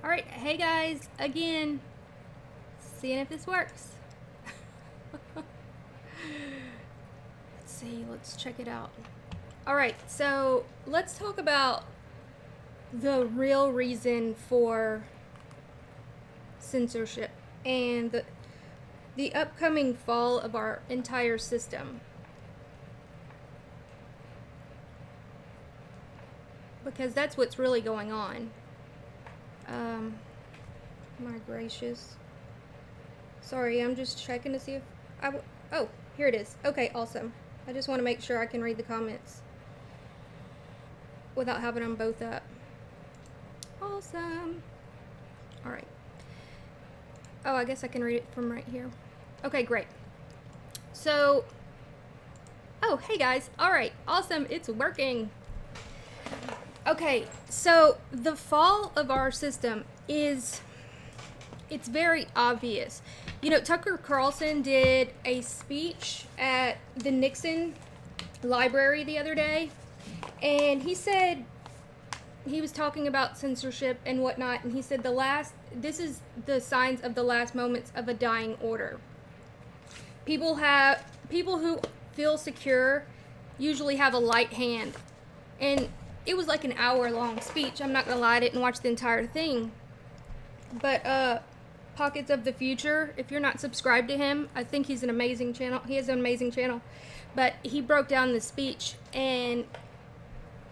Alright, hey guys, again, seeing if this works. Let's see, let's check it out. Alright, so let's talk about the real reason for censorship and the upcoming fall of our entire system. Because that's what's really going on. My gracious. Sorry, I'm just checking to see if oh, here it is. Okay, awesome. I just want to make sure I can read the comments without having them both up. Awesome. Alright. Oh, I guess I can read it from right here. Okay, great. So, oh, hey guys. Alright, awesome. It's working. Okay, so the fall of our system it's very obvious. You know, Tucker Carlson did a speech at the Nixon Library the other day, and he said, he was talking about censorship and whatnot, and he said this is the signs of the last moments of a dying order. People who feel secure usually have a light hand, and it was like an hour-long speech. I'm not gonna lie, I didn't watch the entire thing. But Pockets of the Future, if you're not subscribed to him, I think he's an amazing channel. He has an amazing channel. But he broke down the speech and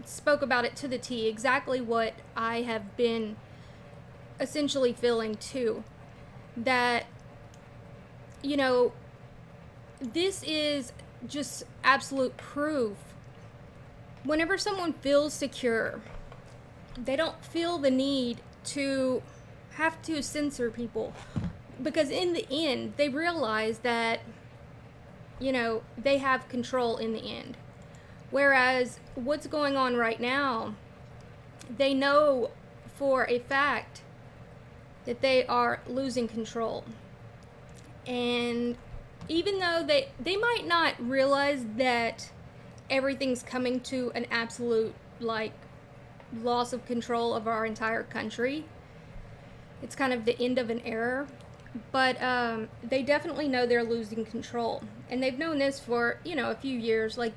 spoke about it to the T, exactly what I have been essentially feeling too. That, you know, this is just absolute proof. Whenever someone feels secure, they don't feel the need to have to censor people, because in the end they realize that, you know, they have control in the end. Whereas what's going on right now, they know for a fact that they are losing control. And even though they might not realize that everything's coming to an absolute, like, loss of control of our entire country, it's kind of the end of an era, but they definitely know they're losing control. And they've known this for, you know, a few years. Like,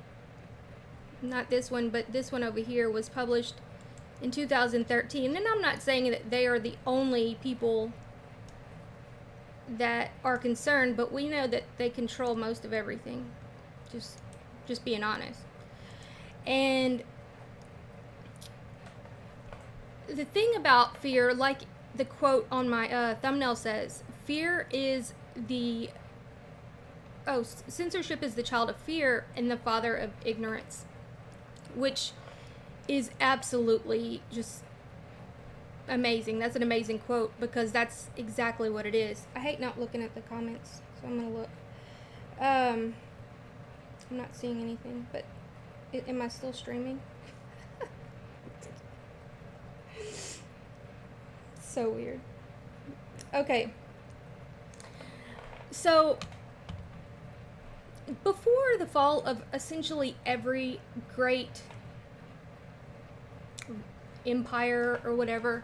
not this one, but this one over here was published in 2013. And I'm not saying that they are the only people that are concerned, but we know that they control most of everything. Just being honest. And the thing about fear, like the quote on my thumbnail says, censorship is the child of fear and the father of ignorance, which is absolutely just amazing. That's an amazing quote, because that's exactly what it is. I hate not looking at the comments, so I'm gonna look. I'm not seeing anything, but am I still streaming? So weird. Okay. So, before the fall of essentially every great empire or whatever,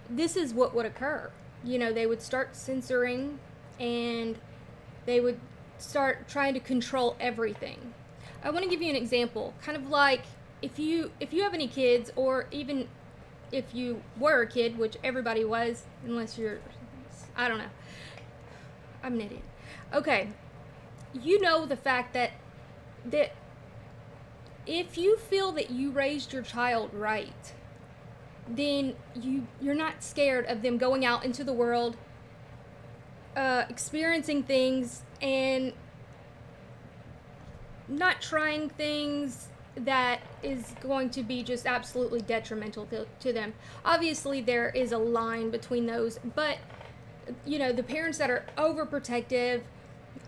this is what would occur. You know, they would start censoring, and they would start trying to control everything. I want to give you an example, kind of like if you have any kids, or even if you were a kid, which everybody was, unless you're, I don't know, I'm an idiot. Okay, you know the fact that if you feel that you raised your child right, then you're not scared of them going out into the world, experiencing things, and not trying things that is going to be just absolutely detrimental to them. Obviously, there is a line between those, but, you know, the parents that are overprotective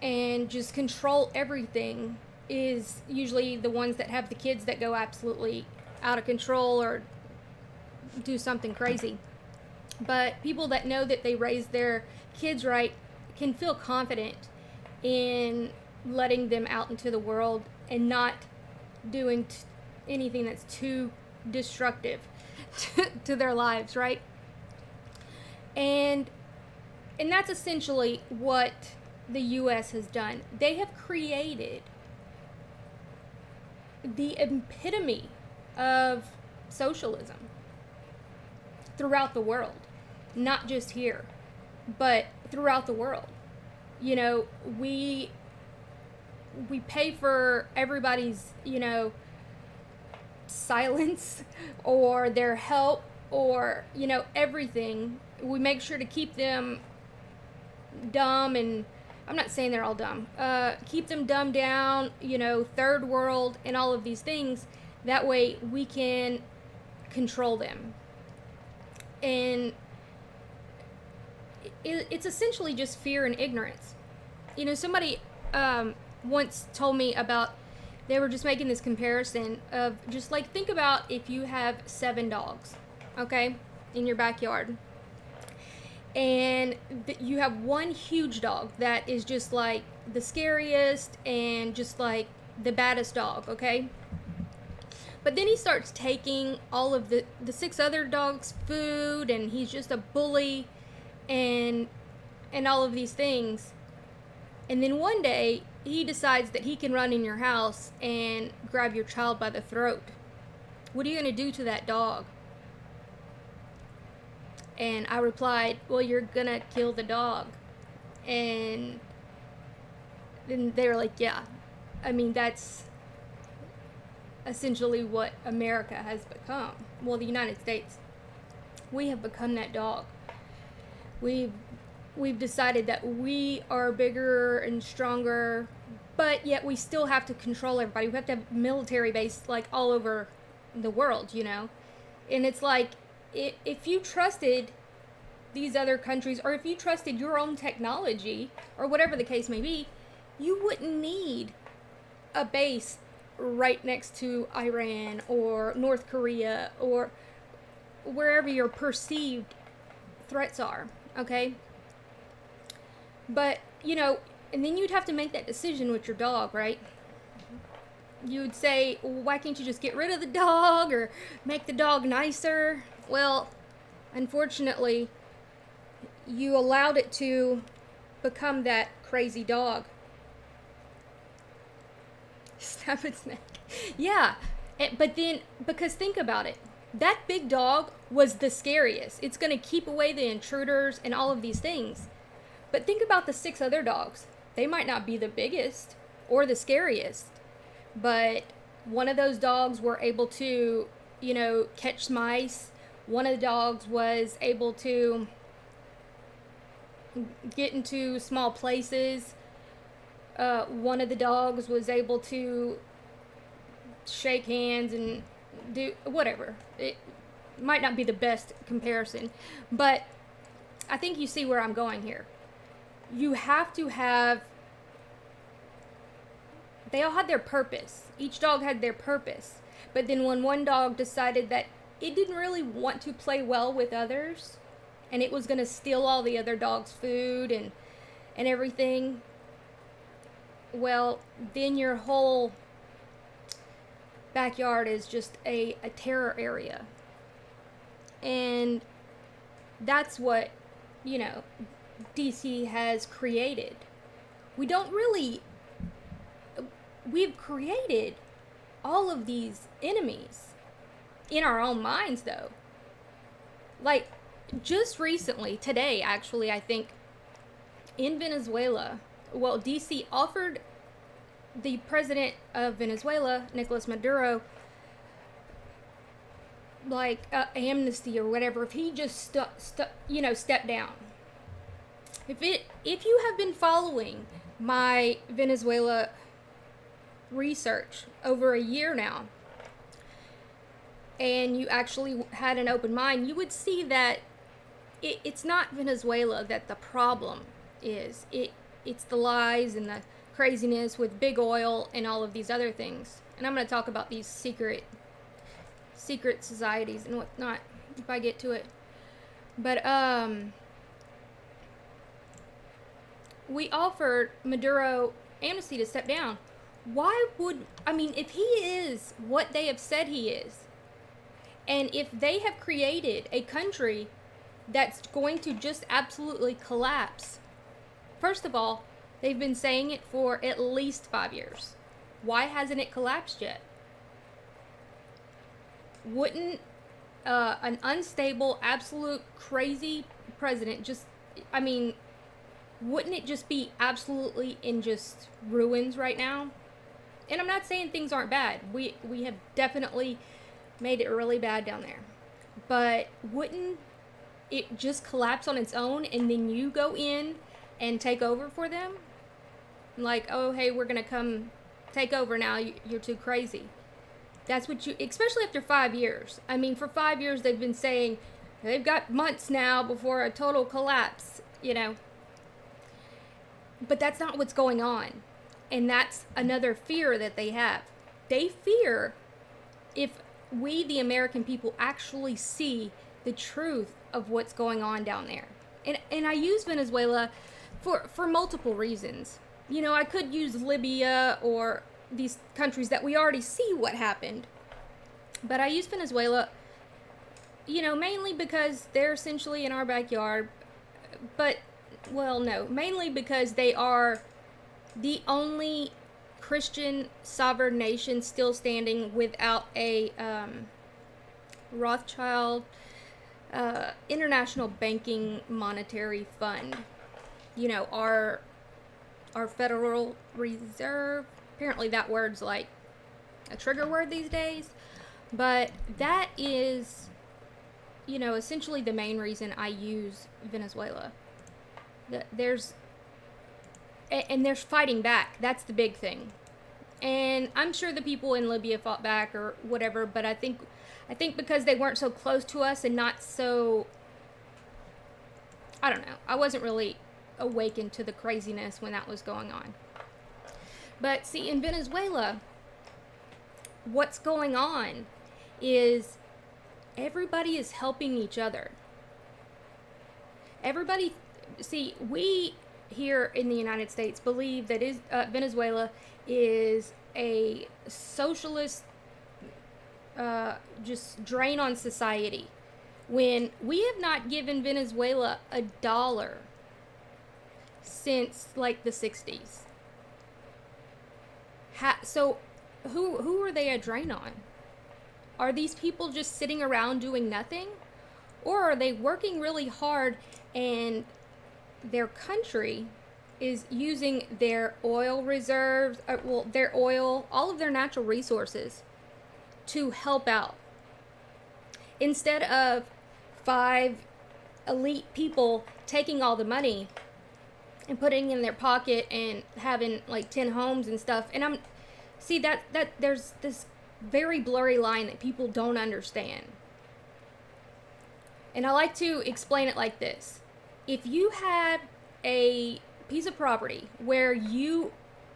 and just control everything is usually the ones that have the kids that go absolutely out of control or do something crazy. But people that know that they raised their kids right can feel confident in letting them out into the world and not doing anything that's too destructive to their lives, right? And that's essentially what the US has done. They have created the epitome of socialism throughout the world, not just here, but throughout the world. You know, we pay for everybody's, you know, silence or their help or, you know, everything. We make sure to keep them dumb, and I'm not saying they're all dumb. Keep them dumbed down, you know, third world and all of these things. That way we can control them. And it's essentially just fear and ignorance. You know, somebody once told me about, they were just making this comparison of just like, think about if you have 7 dogs, okay, in your backyard. And you have one huge dog that is just like the scariest and just like the baddest dog, okay? But then he starts taking all of the 6 other dogs' food, and he's just a bully and all of these things. And then one day he decides that he can run in your house and grab your child by the throat. What are you going to do to that dog? And I replied, well, you're going to kill the dog. And then they were like, yeah. I mean, that's essentially what America has become. Well, the United States. We have become that dog. We've decided that we are bigger and stronger, but yet we still have to control everybody. We have to have military base like all over the world, you know? And it's like, if you trusted these other countries, or if you trusted your own technology, or whatever the case may be, you wouldn't need a base right next to Iran or North Korea or wherever your perceived threats are, okay? But, you know, and then you'd have to make that decision with your dog, right? You would say, well, why can't you just get rid of the dog or make the dog nicer? Well, unfortunately, you allowed it to become that crazy dog. Snap its neck. Yeah, but then, because think about it. That big dog was the scariest. It's going to keep away the intruders and all of these things. But think about the 6 other dogs. They might not be the biggest or the scariest, but one of those dogs were able to, you know, catch mice. One of the dogs was able to get into small places. One of the dogs was able to shake hands and do whatever. It might not be the best comparison, but I think you see where I'm going here. You have to have, they all had their purpose. Each dog had their purpose. But then when one dog decided that it didn't really want to play well with others, and it was going to steal all the other dogs' food and everything, well, then your whole backyard is just a terror area. And that's what, you know, DC has created. We've created all of these enemies in our own minds, though. Like, just recently, today, actually, I think, in Venezuela, well, DC offered the president of Venezuela, Nicolas Maduro, like, amnesty or whatever, if he just stepped down. If you have been following my Venezuela research over a year now, and you actually had an open mind, you would see that it's not Venezuela that the problem is. It's the lies and the craziness with big oil and all of these other things. And I'm going to talk about these secret societies and whatnot if I get to it. But we offered Maduro amnesty to step down. If he is what they have said he is, and if they have created a country that's going to just absolutely collapse. First of all, they've been saying it for at least 5 years. Why hasn't it collapsed yet? Wouldn't an unstable, absolute crazy president just, I mean, wouldn't it just be absolutely in just ruins right now? And I'm not saying things aren't bad. We have definitely made it really bad down there. But wouldn't it just collapse on its own and then you go in and take over for them? Like, oh, hey, we're going to come take over now. You're too crazy. That's what you, especially after 5 years. I mean, for 5 years, they've been saying they've got months now before a total collapse, you know. But that's not what's going on. And that's another fear that they have. They fear if we, the American people, actually see the truth of what's going on down there. And I use Venezuela for multiple reasons. You know, I could use Libya or these countries that we already see what happened. But I use Venezuela, you know, mainly because they're essentially in our backyard. But, well, no, mainly because they are the only Christian sovereign nation still standing without a Rothschild International Banking Monetary Fund. You know, our Federal Reserve. Apparently that word's like a trigger word these days. But that is, you know, essentially the main reason I use Venezuela. There's fighting back. That's the big thing. And I'm sure the people in Libya fought back or whatever, but I think because they weren't so close to us and not so, I don't know. I wasn't really awakened to the craziness when that was going on. But see, in Venezuela, what's going on is everybody is helping each other. Everybody, see, we here in the United States believe that Venezuela is a socialist just drain on society, when we have not given Venezuela $1 since like the 60s. So who are they a drain on? Are these people just sitting around doing nothing? Or are they working really hard and their country is using their oil reserves, their oil, all of their natural resources to help out? Instead of 5 elite people taking all the money and putting it in their pocket and having like 10 homes and stuff. And that there's this very blurry line that people don't understand. And I like to explain it like this. If you had a piece of property where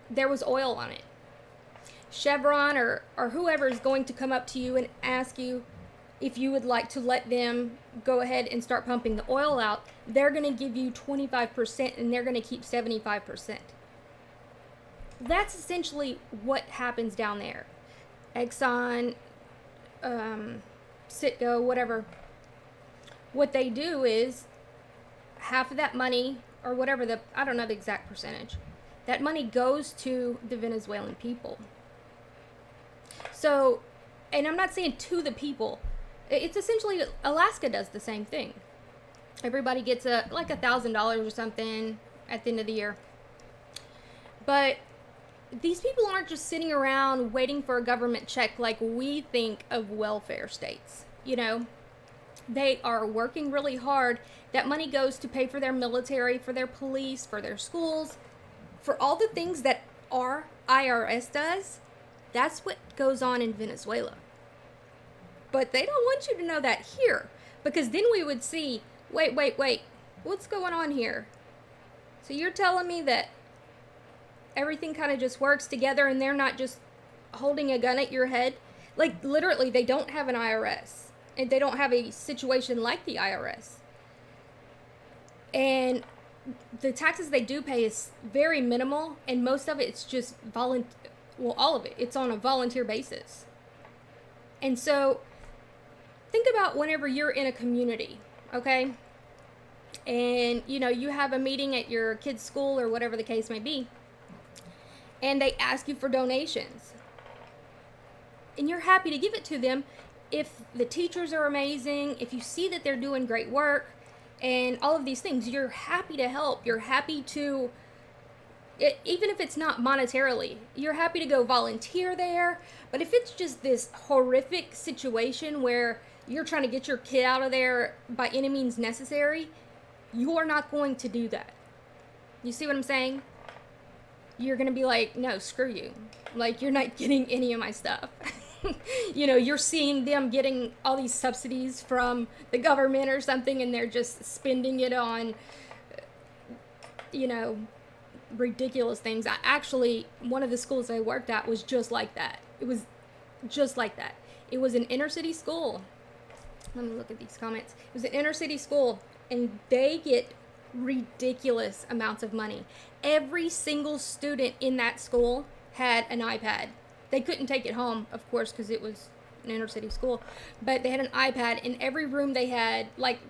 there was oil on it, Chevron or whoever is going to come up to you and ask you if you would like to let them go ahead and start pumping the oil out, they're going to give you 25% and they're going to keep 75%. That's essentially what happens down there. Exxon, Citgo, whatever. What they do is half of that money, or whatever I don't know the exact percentage, that money goes to the Venezuelan people. So, and I'm not saying to the people, it's essentially, Alaska does the same thing. Everybody gets like $1,000 or something at the end of the year. But these people aren't just sitting around waiting for a government check like we think of welfare states. You know, they are working really hard. That money goes to pay for their military, for their police, for their schools, for all the things that our IRS does. That's what goes on in Venezuela. But they don't want you to know that here, because then we would see, wait, what's going on here? So you're telling me that everything kind of just works together and they're not just holding a gun at your head? Like, literally, they don't have an IRS. And they don't have a situation like the IRS. And the taxes they do pay is very minimal, and most of it's just all of it. It's on a volunteer basis. And so, think about whenever you're in a community, okay? and you have a meeting at your kid's school or whatever the case may be, and they ask you for donations, and you're happy to give it to them if the teachers are amazing, if you see that they're doing great work and all of these things. You're happy to help. You're happy to, even if it's not monetarily, you're happy to go volunteer there. But if it's just this horrific situation where you're trying to get your kid out of there by any means necessary, you're not going to do that. You see what I'm saying? You're going to be like, no, screw you. Like, you're not getting any of my stuff. You're seeing them getting all these subsidies from the government or something, and they're just spending it on, ridiculous things. One of the schools I worked at was just like that. It was just like that. It was an inner city school. Let me look at these comments. It was an inner city school, and they get ridiculous amounts of money. Every single student in that school had an iPad. They couldn't take it home, of course, because it was an inner city school, but they had an iPad. In every room they had, like,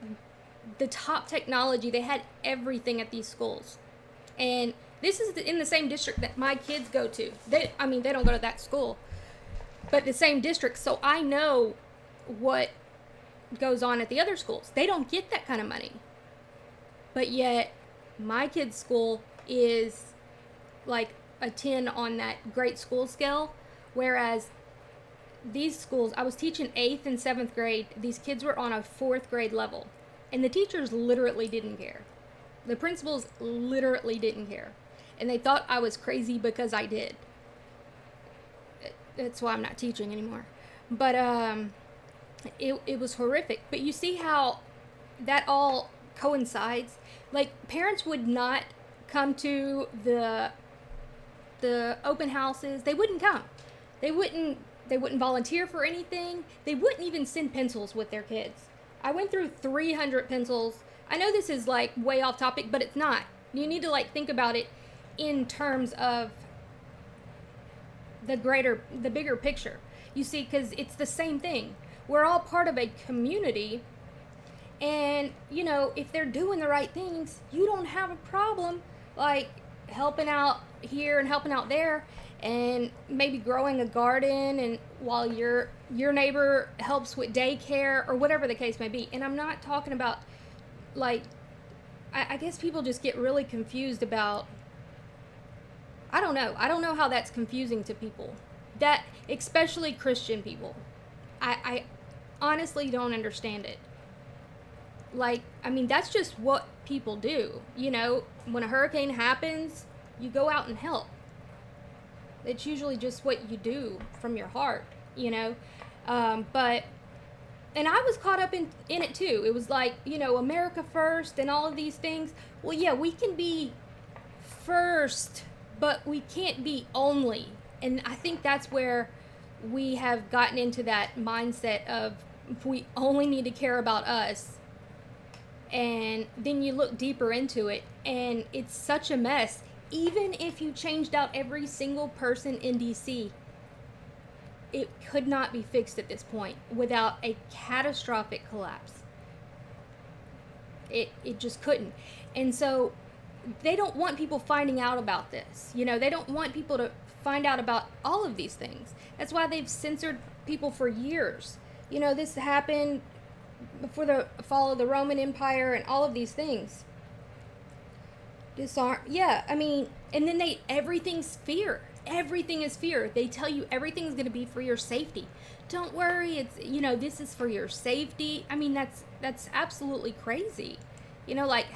the top technology. They had everything at these schools. And this is in the same district that my kids go to. They don't go to that school, but the same district. So I know what goes on at the other schools. They don't get that kind of money. But yet, my kid's school is like a 10 on that great school scale. Whereas these schools, I was teaching 8th and 7th grade. These kids were on a 4th grade level. And the teachers literally didn't care. The principals literally didn't care. And they thought I was crazy because I did. That's why I'm not teaching anymore. But it was horrific. But you see how that all coincides? Like, parents would not come to the open houses. They wouldn't come. They wouldn't volunteer for anything. They wouldn't even send pencils with their kids. I went through 300 pencils. I know this is like way off topic, but it's not. You need to like think about it in terms of the bigger picture. You see, because it's the same thing. We're all part of a community, and if they're doing the right things, you don't have a problem like helping out here and helping out there, and maybe growing a garden, and while your neighbor helps with daycare or whatever the case may be. And I'm not talking about, like, I guess people just get really confused about, I don't know how that's confusing to people, that especially Christian people. I honestly don't understand it. Like, that's just what people do. When a hurricane happens, you go out and help. It's usually just what you do from your heart, but, and I was caught up in it too. It was like, America first and all of these things. Well, yeah, we can be first, but we can't be only. And I think that's where we have gotten into that mindset of we only need to care about us. And then you look deeper into it, and it's such a mess. Even if you changed out every single person in DC, it could not be fixed at this point without a catastrophic collapse. It just couldn't. And so they don't want people finding out about this. They don't want people to find out about all of these things. That's why they've censored people for years. This happened before the fall of the Roman Empire and all of these things. And then everything's fear. Everything is fear. They tell you everything's going to be for your safety. Don't worry, it's, this is for your safety. That's absolutely crazy. Like,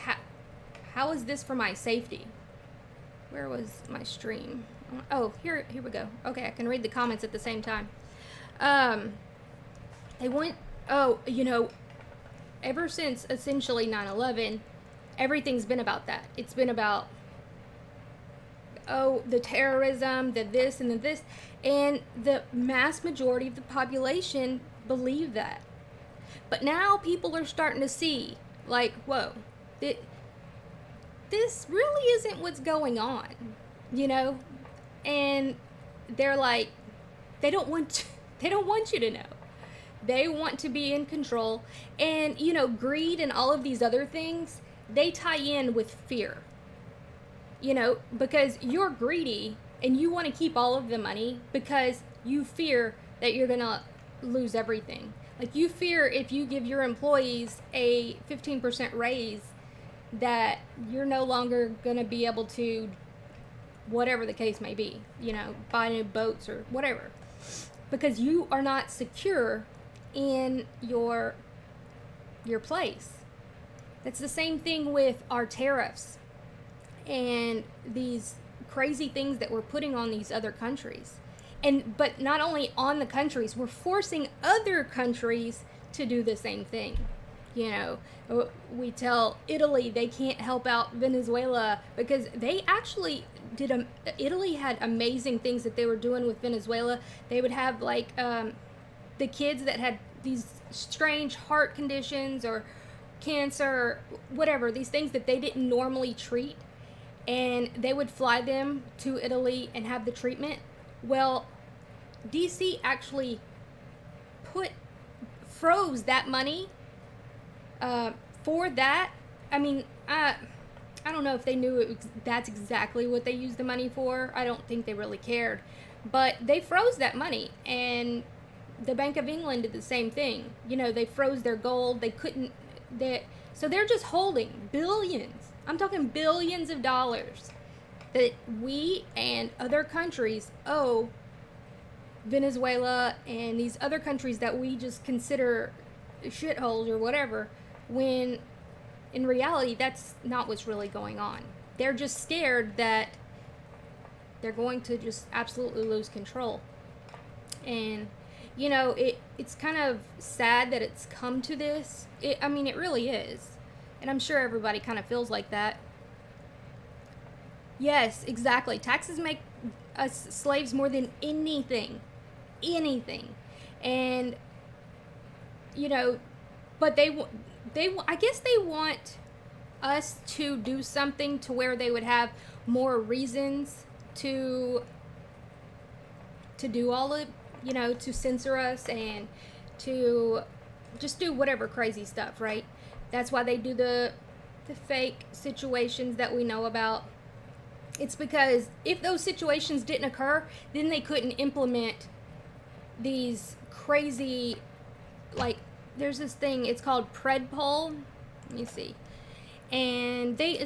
how is this for my safety? Where was my stream? Oh, here we go. Okay, I can read the comments at the same time. Ever since essentially 9/11, everything's been about that. It's been about, the terrorism, the this and the this, and the mass majority of the population believe that. But now people are starting to see, like, whoa, this really isn't what's going on, and they're like, they don't want you to know. They want to be in control, and greed and all of these other things, they tie in with fear. You know, because you're greedy and you want to keep all of the money because you fear that you're going to lose everything. Like, you fear if you give your employees a 15% raise that you're no longer going to be able to, whatever the case may be, you know, buy new boats or whatever. Because you are not secure in your place. That's the same thing with our tariffs and these crazy things that we're putting on these other countries. But not only on the countries, we're forcing other countries to do the same thing. You know, we tell Italy they can't help out Venezuela because they actually did. Italy had amazing things that they were doing with Venezuela. They would have like the kids that had these strange heart conditions or cancer or whatever, these things that they didn't normally treat, and they would fly them to Italy and have the treatment. Well, DC actually froze that money for that. I mean, I don't know if they knew that's exactly what they used the money for. I don't think they really cared. But they froze that money, and the Bank of England did the same thing. You know, they froze their gold. So they're just holding billions. I'm talking billions of dollars that we and other countries owe Venezuela and these other countries that we just consider shitholes or whatever, when in reality that's not what's really going on. They're just scared that they're going to just absolutely lose control. And you know, it's kind of sad that it's come to this. I mean, it really is. And I'm sure everybody kind of feels like that. Yes, exactly. Taxes make us slaves more than anything. And you know, but I guess they want us to do something to where they would have more reasons to do all of, you know, to censor us and to just do whatever crazy stuff, right? That's why they do the fake situations that we know about. It's because if those situations didn't occur, then they couldn't implement these crazy, like, there's this thing, it's called Predpol. Let me see. And they've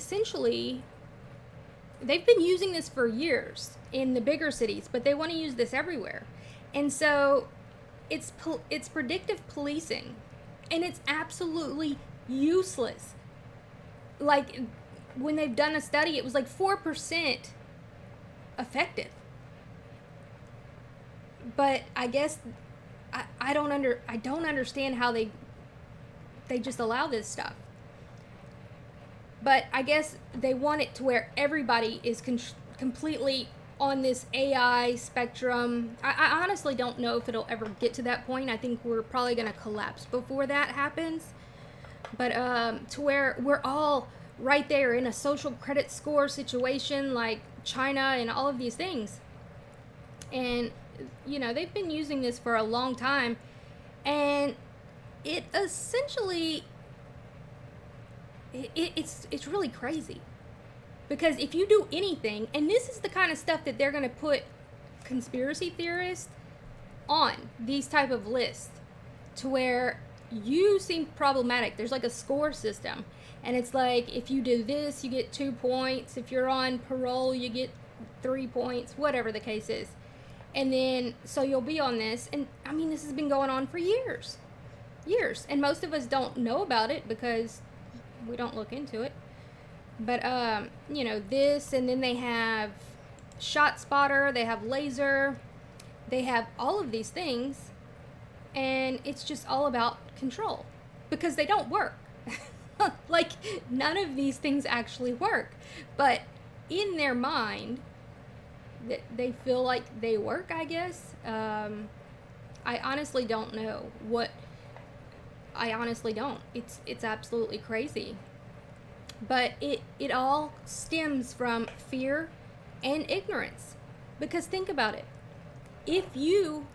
been using this for years in the bigger cities, but they want to use this everywhere. And so it's predictive policing, and it's absolutely useless. Like, when they've done a study, it was like 4% effective. But I guess I don't understand how they just allow this stuff. But I guess they want it to where everybody is completely on this AI spectrum. I honestly don't know if it'll ever get to that point. I think we're probably going to collapse before that happens. But to where we're all right there in a social credit score situation like China and all of these things. And, you know, they've been using this for a long time. And it essentially, it's really crazy. Because if you do anything, and this is the kind of stuff that they're going to put conspiracy theorists on these type of lists, to where you seem problematic. There's like a score system, and it's like, if you do this, you get 2 points. If you're on parole, you get 3 points, whatever the case is. And then, so you'll be on this, and I mean, this has been going on for years, and most of us don't know about it because we don't look into it. But, you know, this, and then they have Shot Spotter, they have Laser, they have all of these things, and it's just all about control, because they don't work. Like, none of these things actually work, but in their mind, they feel like they work, I guess. I honestly don't know I honestly don't. It's absolutely crazy. But it all stems from fear and ignorance. Because think about it. If you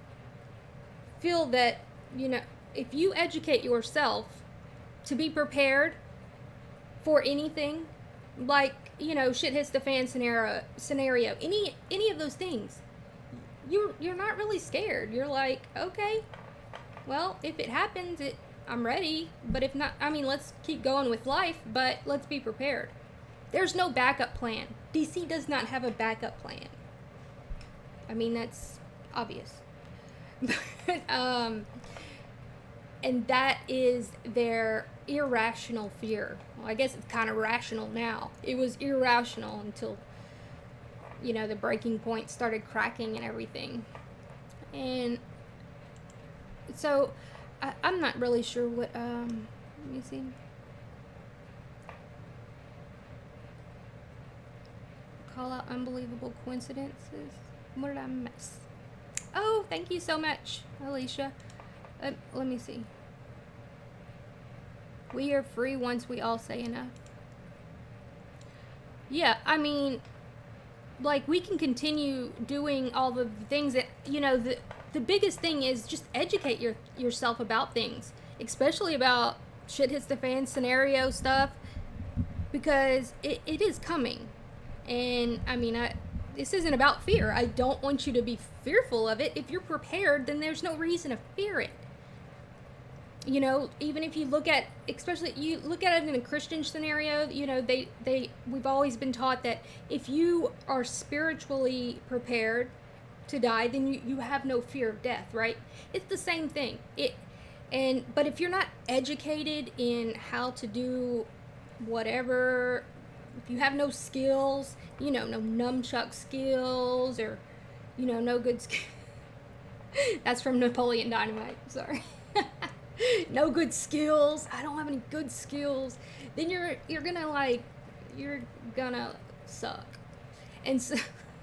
feel that, you know, if you educate yourself to be prepared for anything, like, you know, shit hits the fan scenario, any of those things, you're not really scared. You're like, okay, well, if it happens, I'm ready. But if not, I mean, let's keep going with life, but let's be prepared. There's no backup plan. DC does not have a backup plan. I mean, that's obvious. And that is their irrational fear. Well, I guess it's kind of rational now. It was irrational until, you know, the breaking point started cracking and everything. And so I'm not really sure what, let me see. Call out unbelievable coincidences. What did I miss? Oh, thank you so much, Alicia. Let me see. We are free once we all say enough. Yeah, I mean, like, we can continue doing all the things that, you know, the biggest thing is just educate yourself about things, especially about shit hits the fan scenario stuff, because it is coming. And I mean, this isn't about fear. I don't want you to be fearful of it. If you're prepared, then there's no reason to fear it. You know, even if you look at, especially you look at it in a Christian scenario, you know, we've always been taught that if you are spiritually prepared to die, then you have no fear of death, right? It's the same thing. But if you're not educated in how to do whatever, if you have no skills, you know, no nunchuck skills, or, you know, no good skills. That's from Napoleon Dynamite, sorry. No good skills. I don't have any good skills. Then you're gonna suck. And so,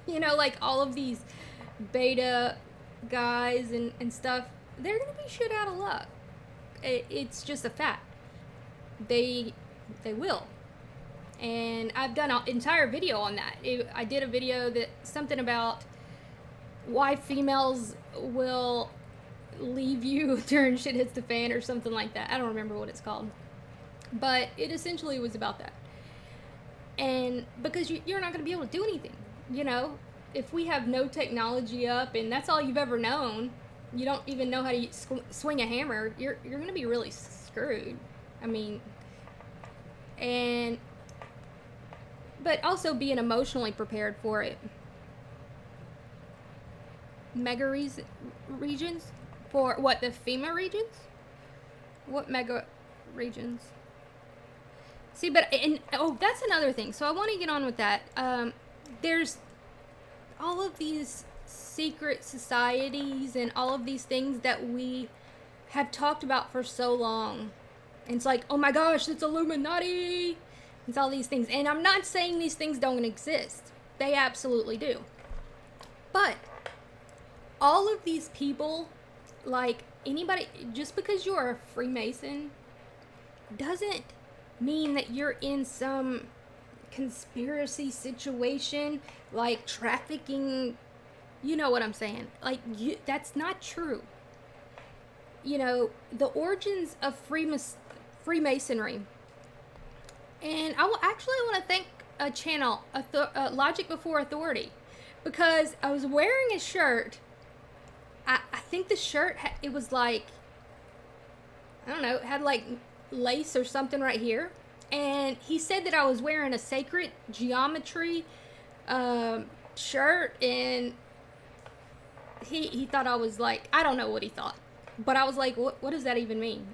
you know, like all of these beta guys and stuff, they're gonna be shit out of luck. It's just a fact. They will. And I've done an entire video on that. I did a video that something about why females will leave you during shit hits the fan or something like that. I don't remember what it's called, but it essentially was about that. And because you're not going to be able to do anything, you know, if we have no technology up and that's all you've ever known, you don't even know how to swing a hammer, you're going to be really screwed. I mean, but also being emotionally prepared for it. Mega regions? For what, the FEMA regions? What mega regions? See, that's another thing. So I want to get on with that. There's all of these secret societies and all of these things that we have talked about for so long. And it's like, oh my gosh, it's Illuminati. It's all these things. And I'm not saying these things don't exist. They absolutely do. But all of these people, like anybody, just because you're a Freemason doesn't mean that you're in some conspiracy situation, like trafficking. You know what I'm saying? Like, that's not true. You know, the origins of Freemasonry. And I want to thank a channel, Logic Before Authority, because I was wearing a shirt. I think the shirt, it was like, I don't know, it had like lace or something right here. And he said that I was wearing a sacred geometry shirt, and he thought I was like, I don't know what he thought. But I was like, what does that even mean?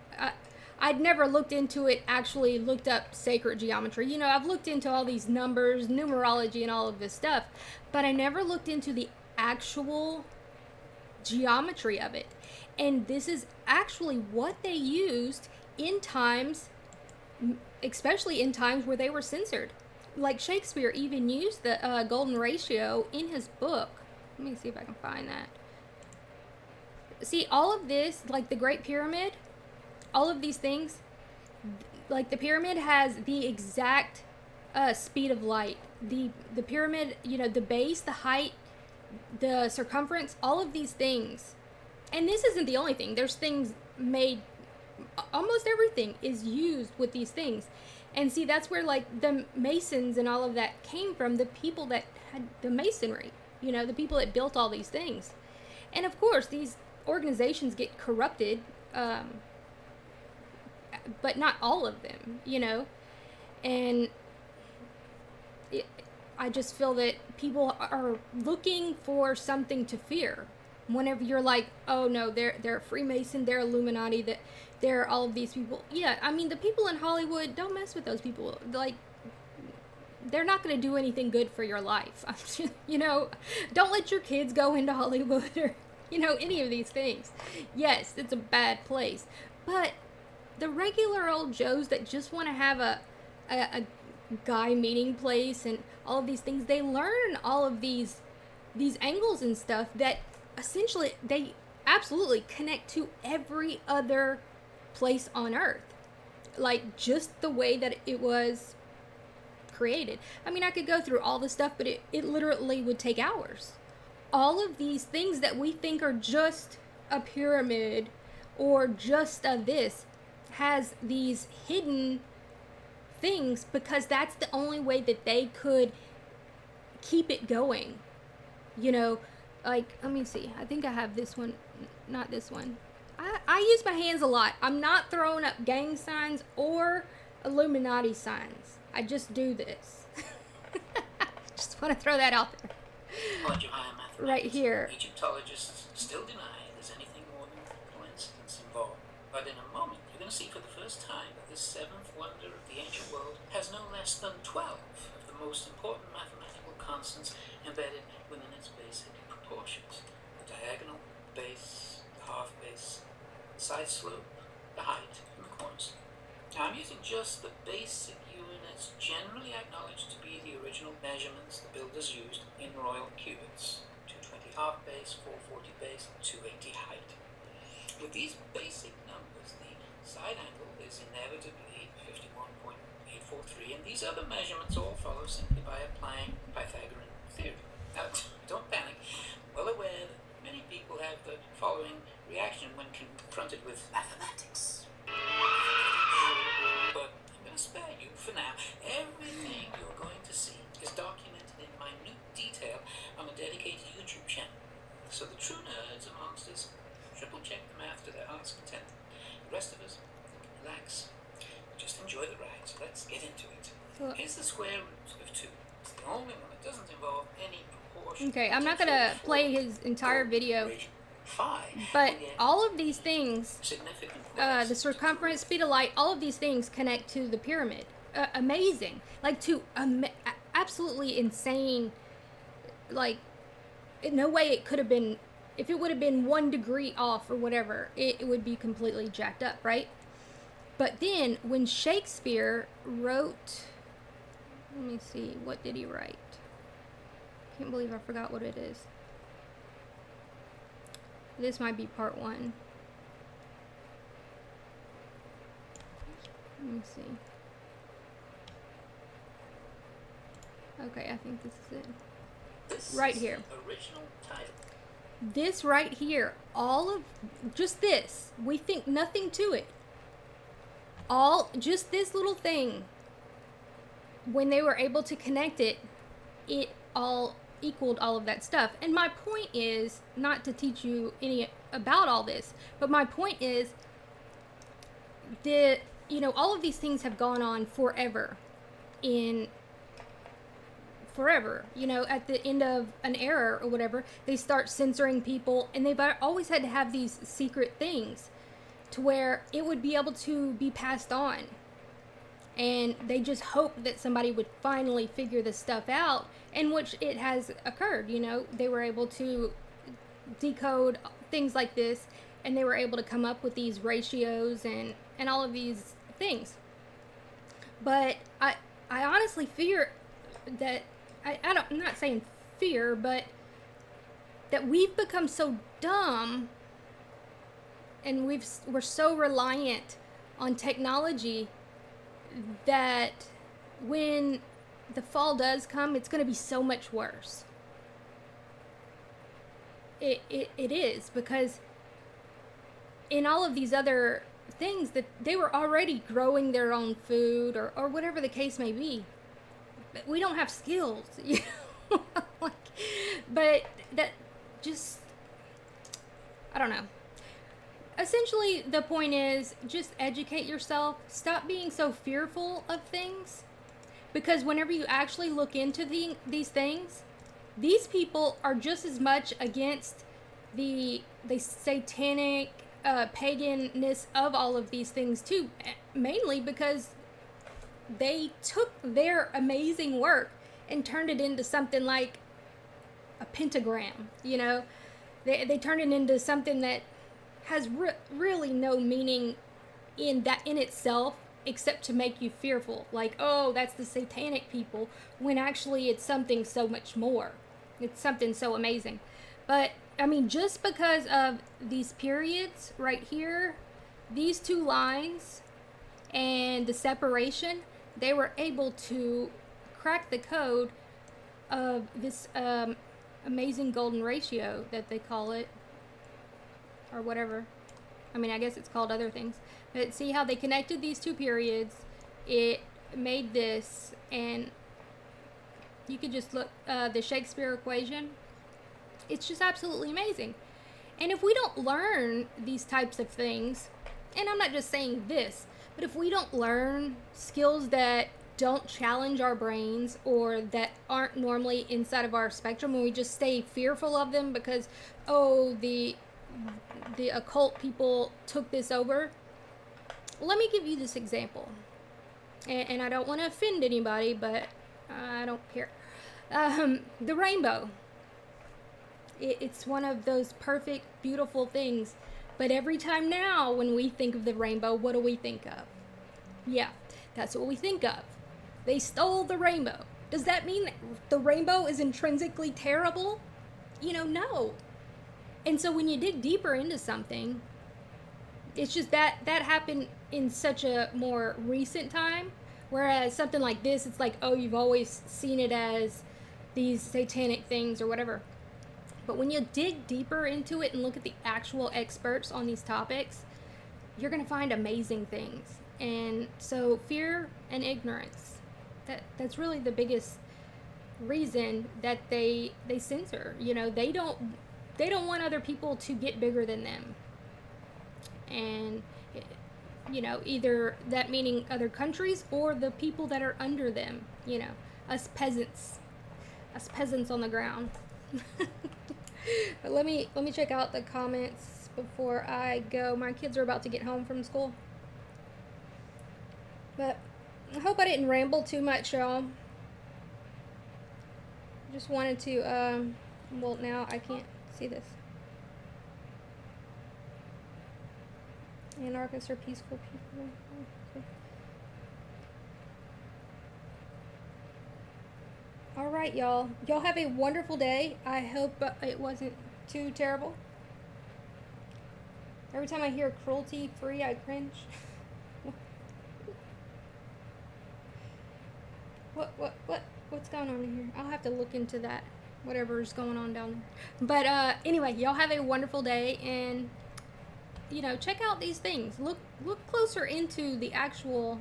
I'd never looked into it, actually looked up sacred geometry. You know, I've looked into all these numbers, numerology, and all of this stuff, but I never looked into the actual geometry of it. And this is actually what they used in times, especially in times where they were censored. Like Shakespeare even used the golden ratio in his book. Let me see if I can find that. See, all of this, like the Great Pyramid, all of these things, like the pyramid has the exact speed of light. The pyramid, you know, the base, the height, the circumference, all of these things. And this isn't the only thing. There's things made, almost everything is used with these things. And see, that's where like the Masons and all of that came from, the people that had the Masonry, you know, the people that built all these things. And of course, these organizations get corrupted, but not all of them, you know. And I just feel that people are looking for something to fear. Whenever you're like, oh no, they're a Freemason, they're Illuminati, that they're all of these people. Yeah, I mean, the people in Hollywood, don't mess with those people. Like, they're not going to do anything good for your life. You know, don't let your kids go into Hollywood or, you know, any of these things. Yes, it's a bad place. But the regular old Joes that just want to have a guy meeting place and all of these things, they learn all of these angles and stuff that essentially they absolutely connect to every other place on earth, like just the way that it was created. I mean, I could go through all the stuff, but it literally would take hours. All of these things that we think are just a pyramid or just a this has these hidden things, because that's the only way that they could keep it going, you know. Like, let me see, I think I have this one, not this one. I use my hands a lot. I'm not throwing up gang signs or Illuminati signs. I just do this. Just want to throw that out there. Right here. Egyptologists still deny there's anything more than coincidence involved. But in a moment, you're going to see for the first time that this seventh wonder of the ancient world has no less than 12 of the most important mathematical constants embedded within its basic proportions. The diagonal, the base, the half base, the side slope, the height, and the cornerstone. Now I'm using just the basic units generally acknowledged to be the original measurements the builders used in royal cubits: 220 half base, 440 base, 280 height. With these basic numbers, the side angle is inevitably 51.843, and these other measurements all follow simply by applying Pythagorean theory. Now, don't panic. Well aware that many people have the following reaction when confronted with mathematics. But I'm going to spare you for now. Everything you're going to see is documented in minute detail on a dedicated YouTube channel. So the true nerds amongst us triple check the math to their heart's content. The rest of us, relax. Just enjoy the ride. So let's get into it. Here's the square root of 2. It's the only one that doesn't involve any proportion. Okay, I'm not going to play his entire video. But all of these things, the circumference, speed of light, all of these things connect to the pyramid. Amazing. Like, to absolutely insane. Like, no way it could have been, if it would have been 1 degree off or whatever, it would be completely jacked up, right? But then, when Shakespeare wrote, let me see, what did he write? Can't believe I forgot what it is. This might be part 1. Let me see. Okay, I think this is it. Right here. Original title. This right here, all of just this, we think nothing to it. All just this little thing, when they were able to connect it, it all equaled all of that stuff. And my point is not to teach you any about all this, but my point is that, you know, all of these things have gone on forever, you know. At the end of an era or whatever, they start censoring people, and they've always had to have these secret things to where it would be able to be passed on. And they just hope that somebody would finally figure this stuff out, in which it has occurred. You know, they were able to decode things like this, and they were able to come up with these ratios and all of these things. But I honestly fear that, I'm not saying fear, but that we've become so dumb, and we're so reliant on technology, that when the fall does come, it's going to be so much worse. It is, because in all of these other things that they were already growing their own food or whatever the case may be. But we don't have skills, you know? Like, but that just, I don't know. Essentially, the point is just educate yourself. Stop being so fearful of things. Because whenever you actually look into these things, these people are just as much against the satanic paganness of all of these things too, mainly because they took their amazing work and turned it into something like a pentagram. You know, they turned it into something that has really no meaning in itself, except to make you fearful, like, oh, that's the satanic people, when actually it's something so much more. It's something so amazing. But I mean, just because of these periods right here, these two lines and the separation, they were able to crack the code of this amazing golden ratio that they call it, or whatever. I mean, I guess it's called other things. But see how they connected these two periods? It made this, and you could just look, the Shakespeare equation. It's just absolutely amazing. And if we don't learn these types of things, and I'm not just saying this, but if we don't learn skills that don't challenge our brains or that aren't normally inside of our spectrum, and we just stay fearful of them because, oh, the occult people took this over. Let me give you this example. And I don't want to offend anybody, but I don't care. The rainbow. It's one of those perfect, beautiful things. But every time now, when we think of the rainbow, what do we think of? Yeah, that's what we think of. They stole the rainbow. Does that mean that the rainbow is intrinsically terrible? You know, no. And so when you dig deeper into something, it's just that happened in such a more recent time. Whereas something like this, it's like, oh, you've always seen it as these satanic things or whatever. But when you dig deeper into it and look at the actual experts on these topics, you're going to find amazing things. And so fear and ignorance, that's really the biggest reason that they censor. You know, they don't want other people to get bigger than them. And, you know, either that meaning other countries or the people that are under them, you know, us peasants on the ground. But let me check out the comments before I go. My kids are about to get home from school. But I hope I didn't ramble too much, y'all. Just wanted to, well, now I can't see this. Anarchists are peaceful people. Okay. All right, y'all. Y'all have a wonderful day. I hope it wasn't too terrible. Every time I hear cruelty-free, I cringe. What's going on in here? I'll have to look into that. Whatever's going on down there. But anyway, y'all have a wonderful day, and you know, check out these things. Look closer into the actual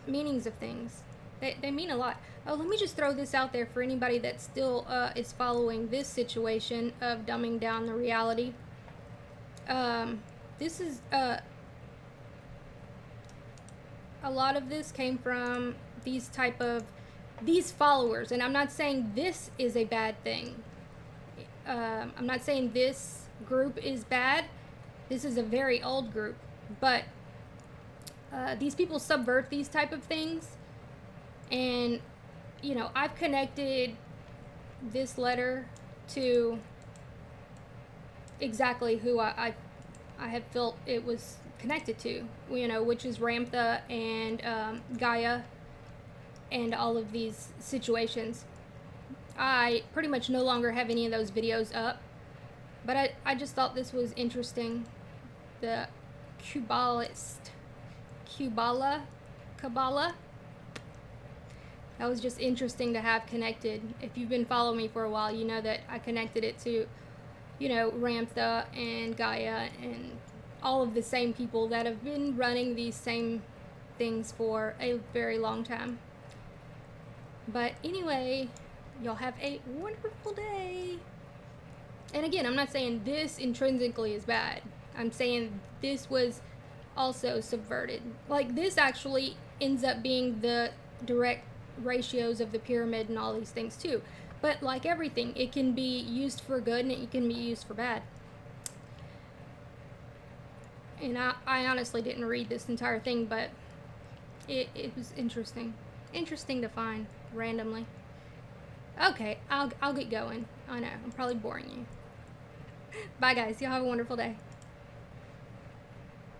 meanings of things. They mean a lot. Oh, let me just throw this out there for anybody that still is following this situation of dumbing down the reality. This is a lot of this came from these followers, and I'm not saying this is a bad thing. I'm not saying this group is bad. This is a very old group, but these people subvert these type of things. And, you know, I've connected this letter to exactly who I have felt it was connected to, you know, which is Ramtha and Gaia and all of these situations. I pretty much no longer have any of those videos up, but I just thought this was interesting. The Kabbalah. That was just interesting to have connected. If you've been following me for a while, you know that I connected it to, you know, Ramtha and Gaia and all of the same people that have been running these same things for a very long time. But anyway, y'all have a wonderful day. And again, I'm not saying this intrinsically is bad. I'm saying this was also subverted. Like, this actually ends up being the direct ratios of the pyramid and all these things too. But like everything, it can be used for good and it can be used for bad. And I honestly didn't read this entire thing, but it was interesting. Interesting to find randomly. Okay, I'll get going. I know, I'm probably boring you. Bye guys, y'all have a wonderful day.